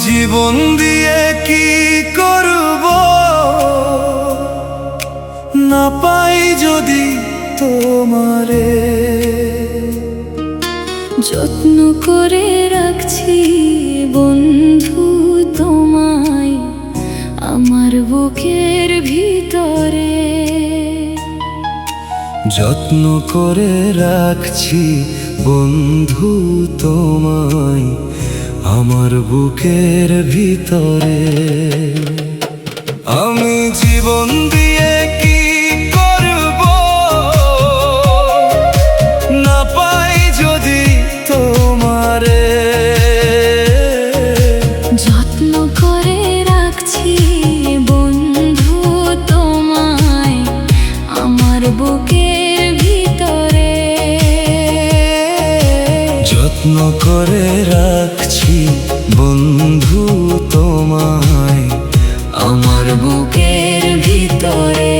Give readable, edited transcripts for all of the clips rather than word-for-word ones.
জীবন দিয়ে কি করব না পাই যদি তোমারে, যত্ন করে রাখছি বন্ধু তোমায় আমার বুকের ভিতরে। যত্ন করে রাখছি বন্ধু তোমায় আমার বুকের ভিতরে। আমি জীবন দিয়ে কি করব না পাই যদি তোমারে, যত্ন করে রাখছি বন্ধু তোমায় আমার বুকের ভিতরে। যত্ন করে রাখছি বন্ধু তোমায় আমার বুকের ভিতরে।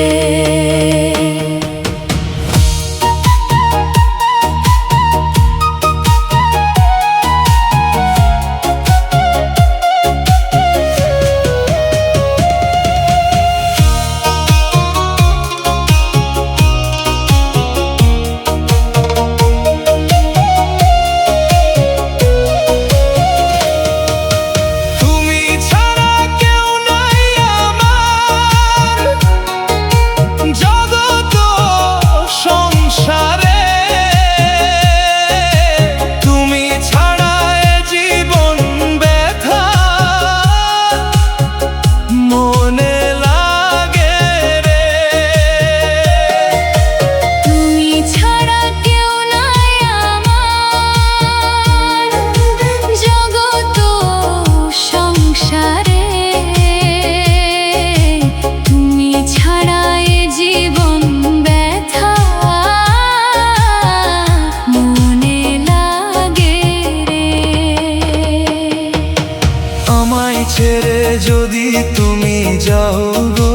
ছেড়ে যদি তুমি যাও গো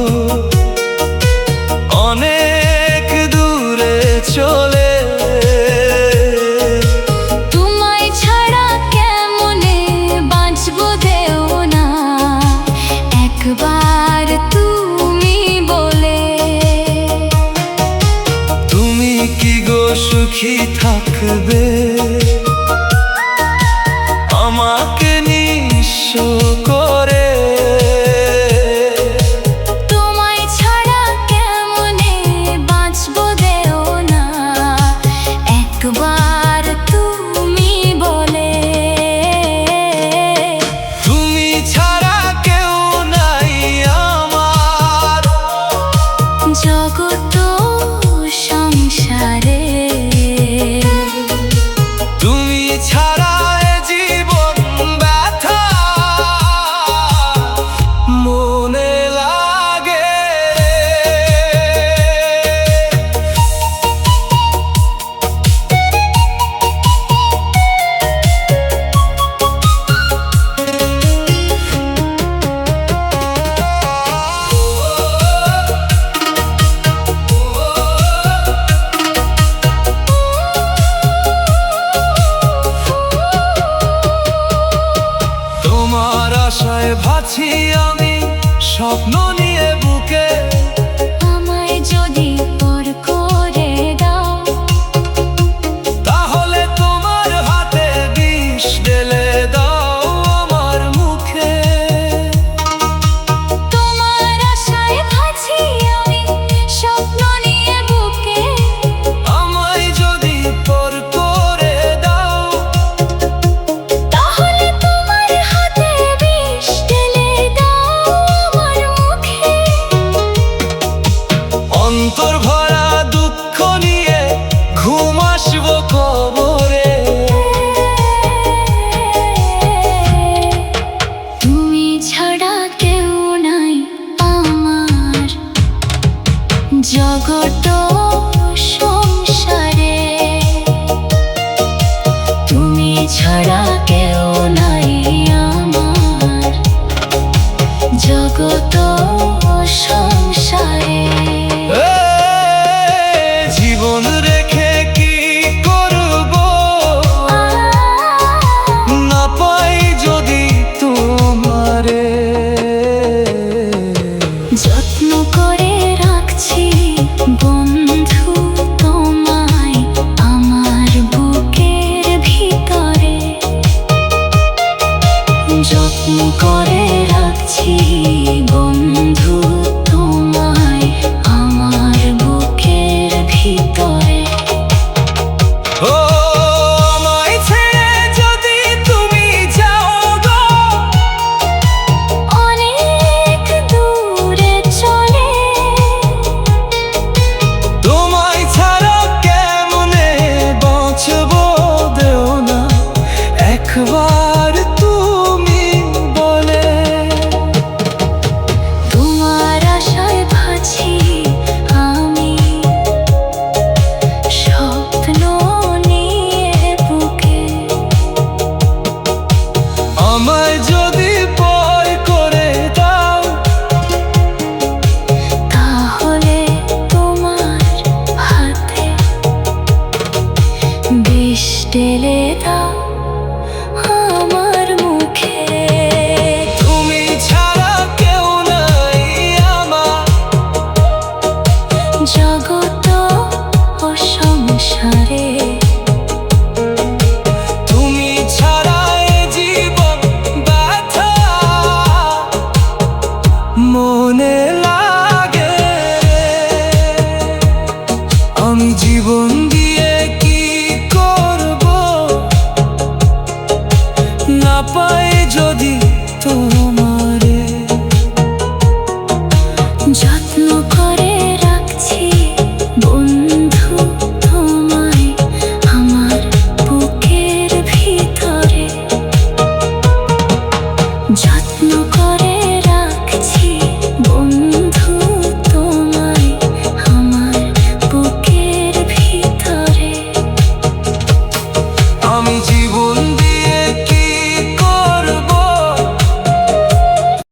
অনেক দূরে চলে, তোমায় ছাড়া কেমনে বাঁচবো দেও না একবার তুমি বলে। তুমি কি গো সুখী থাকবে আমাকে নিঃস্ব করে, তোমায় ছাড়া কেমনে বাঁচবো দেও না একবার তুমি বলে। তুমি ছাড়া কেউ নাই আমার জগত সংসারে, তুমি ছাড়া আশায় ভাছি আমি স্বপ্ন নিয়ে বুকে, আমায় যদি পর করে দাও তাহলে তোমার হাতে বিষ ঢেলে দাও আমার মুখে। তোমার আশায় ভাছি আমি স্বপ্ন নিয়ে বুকে, আমায় যদি পর করে দাও তাহলে তোমার হাতে বিষ ঢেলে দাও আমার জগত সংসারে তুমি ছাড়া কেউ নাই আমার, জগত